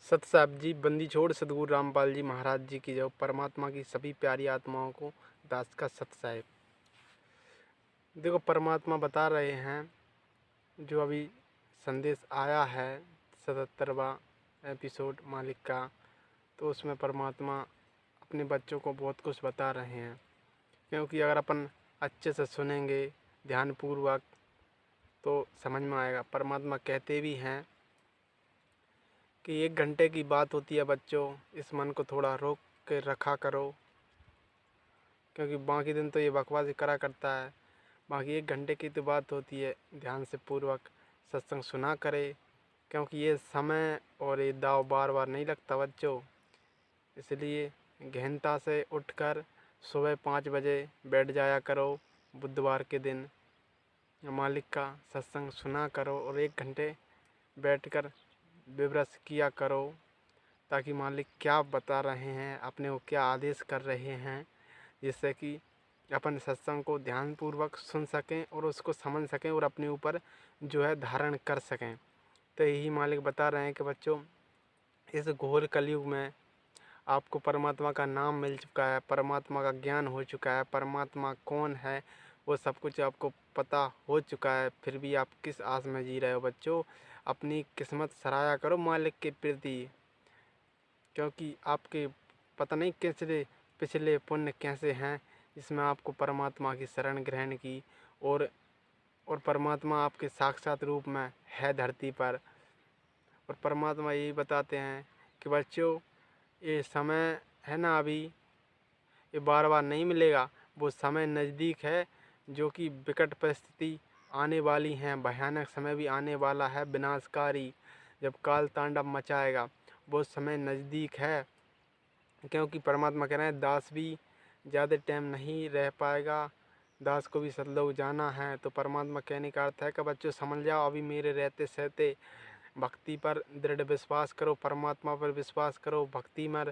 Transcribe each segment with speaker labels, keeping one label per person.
Speaker 1: सत साहब जी, बंदी छोड़ सतगुरु रामपाल जी महाराज जी की जय। परमात्मा की सभी प्यारी आत्माओं को दास का सत साहेब। देखो, परमात्मा बता रहे हैं, जो अभी संदेश आया है 77वां एपिसोड मालिक का, तो उसमें परमात्मा अपने बच्चों को बहुत कुछ बता रहे हैं। क्योंकि अगर अपन अच्छे से सुनेंगे ध्यानपूर्वक तो समझ में आएगा। परमात्मा कहते भी हैं कि 1 घंटे की बात होती है बच्चों, इस मन को थोड़ा रोक के रखा करो, क्योंकि बाकी दिन तो ये बकवास करा करता है। बाकी 1 घंटे की तो बात होती है, ध्यान से पूर्वक सत्संग सुना करे, क्योंकि ये समय और ये दाव बार बार नहीं लगता बच्चों। इसलिए गहनता से उठकर सुबह 5 बजे बैठ जाया करो। बुधवार के दिन मालिक का सत्संग सुना करो और 1 घंटे बैठकर विवृत किया करो, ताकि मालिक क्या बता रहे हैं, अपने को क्या आदेश कर रहे हैं, जिससे कि अपन सत्संग को ध्यानपूर्वक सुन सकें और उसको समझ सकें और अपने ऊपर जो है धारण कर सकें। तो यही मालिक बता रहे हैं कि बच्चों, इस घोर कलयुग में आपको परमात्मा का नाम मिल चुका है, परमात्मा का ज्ञान हो चुका है, परमात्मा कौन है वो सब कुछ आपको पता हो चुका है। फिर भी आप किस आस में जी रहे हो बच्चों? अपनी किस्मत सराहा करो मालिक के प्रति, क्योंकि आपके पता नहीं कैसे पिछले पुण्य कैसे हैं, जिसमें आपको परमात्मा की शरण ग्रहण की और परमात्मा आपके साक्षात रूप में है धरती पर। और परमात्मा यही बताते हैं कि बच्चों, ये समय है ना, अभी ये बार बार नहीं मिलेगा। वो समय नज़दीक है, जो कि विकट परिस्थिति आने वाली हैं, भयानक समय भी आने वाला है, विनाशकारी, जब काल तांडव मचाएगा। वो समय नज़दीक है, क्योंकि परमात्मा कह रहे हैं दास भी ज़्यादा टाइम नहीं रह पाएगा, दास को भी सतलोक जाना है। तो परमात्मा कहने का अर्थ है कि बच्चों समझ जाओ, अभी मेरे रहते सहते भक्ति पर दृढ़ विश्वास करो, परमात्मा पर विश्वास करो, भक्ति में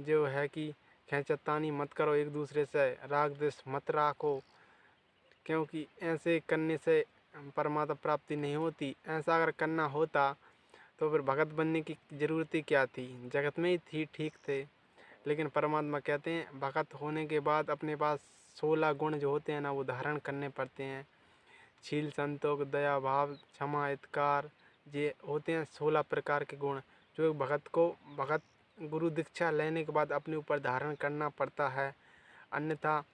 Speaker 1: जो है कि खींचतानी मत करो, एक दूसरे से राग द्वेष मत राखो, क्योंकि ऐसे करने से परमात्मा प्राप्ति नहीं होती। ऐसा अगर करना होता तो फिर भगत बनने की ज़रूरत ही क्या थी, जगत में ही थी, ठीक थे। लेकिन परमात्मा कहते हैं भगत होने के बाद अपने पास 16 गुण जो होते हैं ना, वो धारण करने पड़ते हैं। शील, संतोष, दया, भाव, क्षमा, इत्कार, ये होते हैं 16 प्रकार के गुण, जो एक भगत को भगत गुरु दीक्षा लेने के बाद अपने ऊपर धारण करना पड़ता है। अन्यथा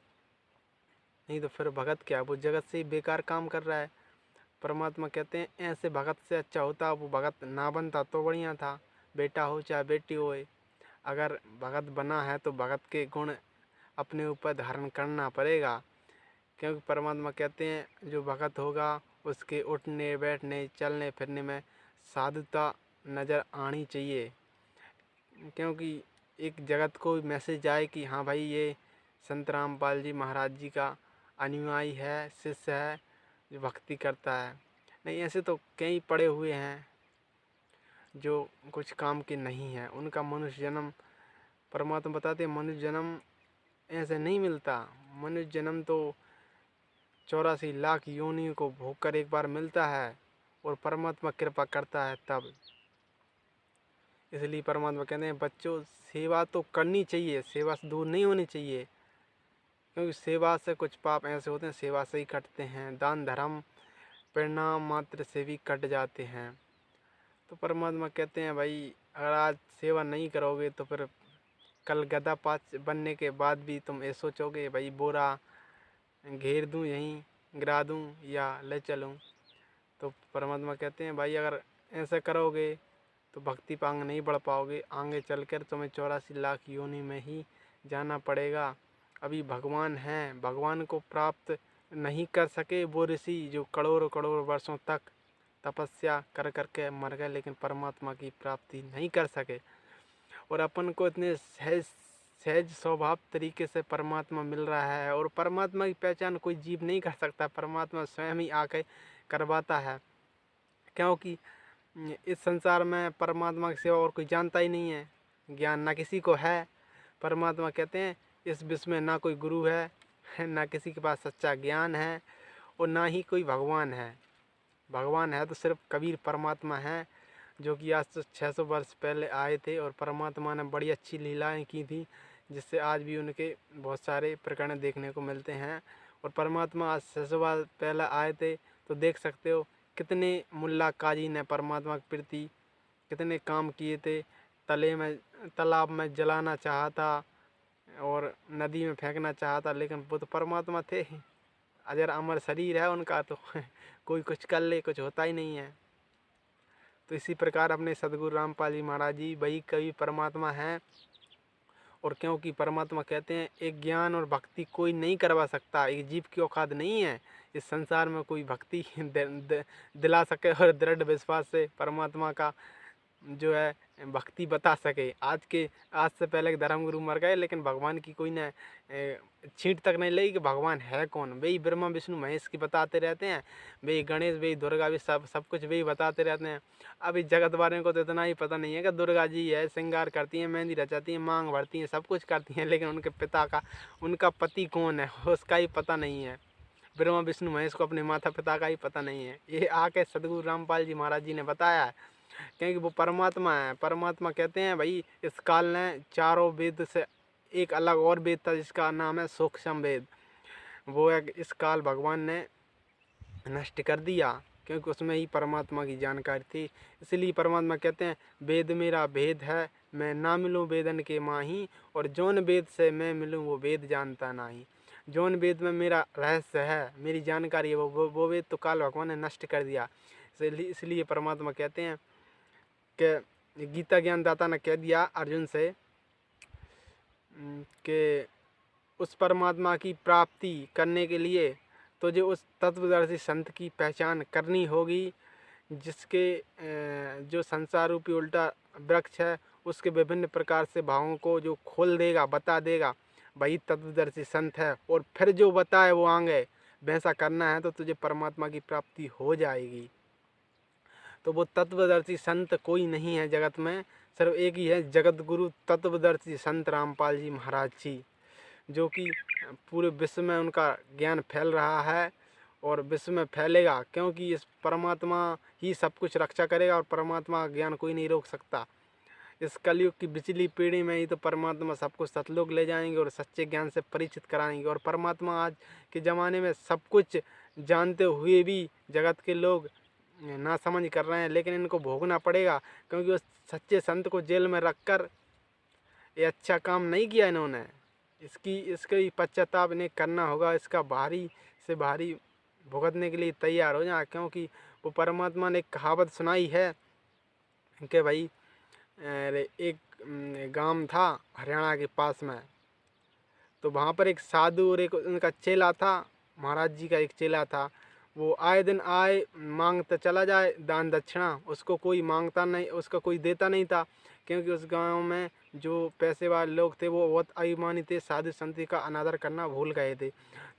Speaker 1: नहीं तो फिर भगत क्या, वो जगत से ही बेकार काम कर रहा है। परमात्मा कहते हैं ऐसे भगत से अच्छा होता वो भगत ना बनता तो बढ़िया था, बेटा हो चाहे बेटी हो। अगर भगत बना है तो भगत के गुण अपने ऊपर धारण करना पड़ेगा, क्योंकि परमात्मा कहते हैं जो भगत होगा उसके उठने बैठने चलने फिरने में साधुता नज़र आनी चाहिए, क्योंकि एक जगत को मैसेज आए कि हाँ भाई, ये संत रामपाल जी महाराज जी का अनुयायी है, शिष्य है, जो भक्ति करता है। नहीं, ऐसे तो कई पड़े हुए हैं जो कुछ काम के नहीं हैं, उनका मनुष्य जन्म, परमात्मा बताते हैं मनुष्य जन्म ऐसे नहीं मिलता। मनुष्य जन्म तो 84 लाख योनियों को भोग कर एक बार मिलता है, और परमात्मा कृपा करता है तब। इसलिए परमात्मा कहते हैं बच्चों, सेवा तो करनी चाहिए, सेवा से दूर नहीं होनी चाहिए, क्योंकि सेवा से कुछ पाप ऐसे होते हैं सेवा से ही कटते हैं, दान धर्म परिणाम मात्र से भी कट जाते हैं। तो परमात्मा कहते हैं भाई, अगर आज सेवा नहीं करोगे तो फिर कल गधा पाच बनने के बाद भी तुम ये सोचोगे भाई बोरा घेर दूं, यहीं गिरा दूं या ले चलूं। तो परमात्मा कहते हैं भाई, अगर ऐसा करोगे तो भक्ति पांग नहीं बढ़ पाओगे, आगे चलकर तुम्हें 84 लाख योनि में ही जाना पड़ेगा। अभी भगवान हैं, भगवान को प्राप्त नहीं कर सके वो ऋषि जो करोड़ों करोड़ वर्षों तक तपस्या कर कर के मर गए, लेकिन परमात्मा की प्राप्ति नहीं कर सके। और अपन को इतने सहज सहज स्वभाव तरीके से परमात्मा मिल रहा है, और परमात्मा की पहचान कोई जीव नहीं कर सकता, परमात्मा स्वयं ही आके करवाता है। क्योंकि इस संसार में परमात्मा की सेवा और कोई जानता ही नहीं है, ज्ञान ना किसी को है। परमात्मा कहते हैं इस विश्व में ना कोई गुरु है, ना किसी के पास सच्चा ज्ञान है, और ना ही कोई भगवान है। भगवान है तो सिर्फ कबीर परमात्मा है, जो कि आज से 600 वर्ष पहले आए थे और परमात्मा ने बड़ी अच्छी लीलाएं की थी, जिससे आज भी उनके बहुत सारे प्रकरण देखने को मिलते हैं। और परमात्मा आज 600 वर्ष पहले आए थे, तो देख सकते हो कितने मुल्ला काजी ने परमात्मा के प्रति कितने काम किए थे। तालाब में जलाना चाहा था और नदी में फेंकना चाहा था, लेकिन वो तो परमात्मा थे। अजर अमर शरीर है उनका, तो कोई कुछ कर ले, कुछ होता ही नहीं है। तो इसी प्रकार अपने सदगुरु रामपाल जी महाराज जी वही कवि परमात्मा हैं। और क्योंकि परमात्मा कहते हैं एक ज्ञान और भक्ति कोई नहीं करवा सकता, एक जीव की औकात नहीं है इस संसार में कोई भक्ति दिला सके और दृढ़ विश्वास से परमात्मा का जो है भक्ति बता सके। आज से पहले एक धर्मगुरु मर गए, लेकिन भगवान की कोई ने छींट तक नहीं लगी कि भगवान है कौन। वही ब्रह्मा विष्णु महेश की बताते रहते हैं, वही गणेश, वही दुर्गा, भी सब कुछ वही बताते रहते हैं। अभी जगत बारे को तो इतना ही पता नहीं है कि दुर्गा जी है, श्रृंगार करती हैं, मेहंदी रचाती हैं, मांग भरती हैं, सब कुछ करती हैं, लेकिन उनके पिता का, उनका पति कौन है उसका ही पता नहीं है। ब्रह्मा विष्णु महेश को अपने माता पिता का ही पता नहीं है। ये आके सदगुरु रामपाल जी महाराज जी ने बताया है, क्योंकि वो परमात्मा है। परमात्मा कहते हैं भाई इस काल ने चारों वेद से एक अलग और वेद था जिसका नाम है सूक्ष्म वेद, वो इस काल भगवान ने नष्ट कर दिया, क्योंकि उसमें ही परमात्मा की जानकारी थी। इसलिए परमात्मा कहते हैं वेद मेरा भेद है, मैं ना मिलूँ वेदन के माही, और जौन वेद से मैं मिलूँ वो वेद जानता नहीं। जौन वेद में मेरा रहस्य है, मेरी जानकारी है, वो वेद तो काल भगवान ने नष्ट कर दिया। इसलिए परमात्मा कहते हैं कि गीता ज्ञानदाता ने कह दिया अर्जुन से कि उस परमात्मा की प्राप्ति करने के लिए तुझे उस तत्वदर्शी संत की पहचान करनी होगी, जिसके जो संसार रूपी उल्टा वृक्ष है उसके विभिन्न प्रकार से भावों को जो खोल देगा, बता देगा, वही तत्वदर्शी संत है। और फिर जो बताए वो आगे वैसा करना है तो तुझे परमात्मा की प्राप्ति हो जाएगी। तो वो तत्वदर्शी संत कोई नहीं है जगत में, सिर्फ एक ही है, जगत गुरु तत्वदर्शी संत रामपाल जी महाराज जी, जो कि पूरे विश्व में उनका ज्ञान फैल रहा है और विश्व में फैलेगा, क्योंकि इस परमात्मा ही सब कुछ रक्षा करेगा और परमात्मा का ज्ञान कोई नहीं रोक सकता। इस कलयुग की बिचली पीढ़ी में ही तो परमात्मा सबको सतलोक ले जाएंगे और सच्चे ज्ञान से परिचित कराएंगे। और परमात्मा आज के ज़माने में सब कुछ जानते हुए भी जगत के लोग ना समझ कर रहे हैं, लेकिन इनको भोगना पड़ेगा, क्योंकि उस सच्चे संत को जेल में रखकर ये अच्छा काम नहीं किया इन्होंने। इसकी पश्चाताप इन्हें करना होगा, इसका भारी से भारी भुगतने के लिए तैयार हो जाए। क्योंकि वो परमात्मा ने एक कहावत सुनाई है कि भाई एक गांव था हरियाणा के पास में, तो वहाँ पर एक साधु और एक उनका चेला था, महाराज जी का एक चेला था। वो आए दिन आए मांगता चला जाए दान दक्षिणा, उसको कोई मांगता नहीं, उसका कोई देता नहीं था, क्योंकि उस गांव में जो पैसे वाले लोग थे वो बहुत अभिमानी थे, साधु संत का अनादर करना भूल गए थे।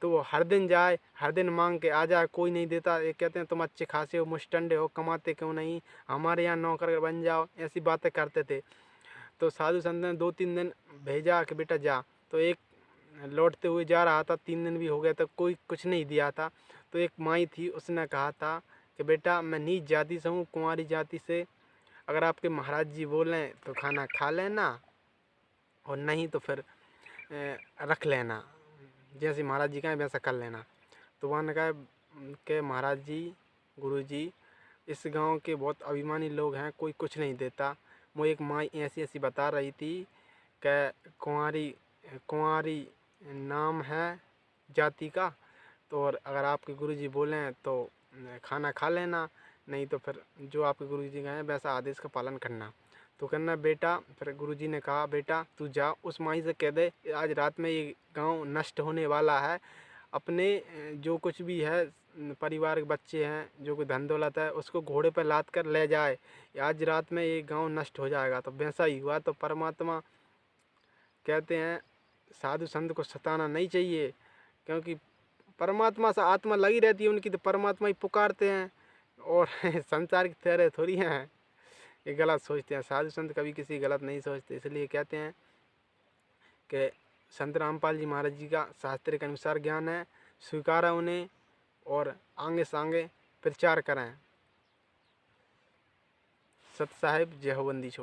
Speaker 1: तो वो हर दिन जाए, हर दिन मांग के आ जाए, कोई नहीं देता। ये कहते हैं तुम अच्छे खासे हो, मुष्टंडे हो, कमाते क्यों नहीं, हमारे यहाँ नौकर बन जाओ, ऐसी बातें करते थे। तो साधु संत ने 2-3 दिन भेजा कि बेटा जा। तो एक लौटते हुए जा रहा था, 3 दिन भी हो गया था, कोई कुछ नहीं दिया था। तो एक माई थी, उसने कहा था कि बेटा मैं नीच जाति से हूँ, कुंवारी जाति से, अगर आपके महाराज जी बोलें तो खाना खा लेना और नहीं तो फिर रख लेना, जैसे महाराज जी कहें वैसा कर लेना। तो वहाँ ने कहा कि महाराज जी, गुरु जी, इस गांव के बहुत अभिमानी लोग हैं, कोई कुछ नहीं देता। वो एक माँ ऐसी ऐसी बता रही थी कि कुंवारी नाम है जाति का, तो और अगर आपके गुरुजी बोलें तो खाना खा लेना, नहीं तो फिर जो आपके गुरुजी कहें वैसा आदेश का पालन करना। तो करना बेटा। फिर गुरुजी ने कहा बेटा तू जा, उस माई से कह दे आज रात में ये गांव नष्ट होने वाला है, अपने जो कुछ भी है परिवार के बच्चे हैं, जो कोई धन दौलत है, उसको घोड़े पर लाद कर ले जाए, आज रात में ये गांव नष्ट हो जाएगा। तो वैसा ही हुआ। तो परमात्मा कहते हैं साधु संत को सताना नहीं चाहिए, क्योंकि परमात्मा से आत्मा लगी रहती है उनकी, तो परमात्मा ही पुकारते हैं और संसार की तरह थोड़ी हैं ये गलत सोचते हैं। साधु संत कभी किसी गलत नहीं सोचते। इसलिए कहते हैं कि संत रामपाल जी महाराज जी का शास्त्र के अनुसार ज्ञान है, स्वीकार है उन्हें और आगे से आगे प्रचार करें। सत साहिब जय हो बंदी छोड़।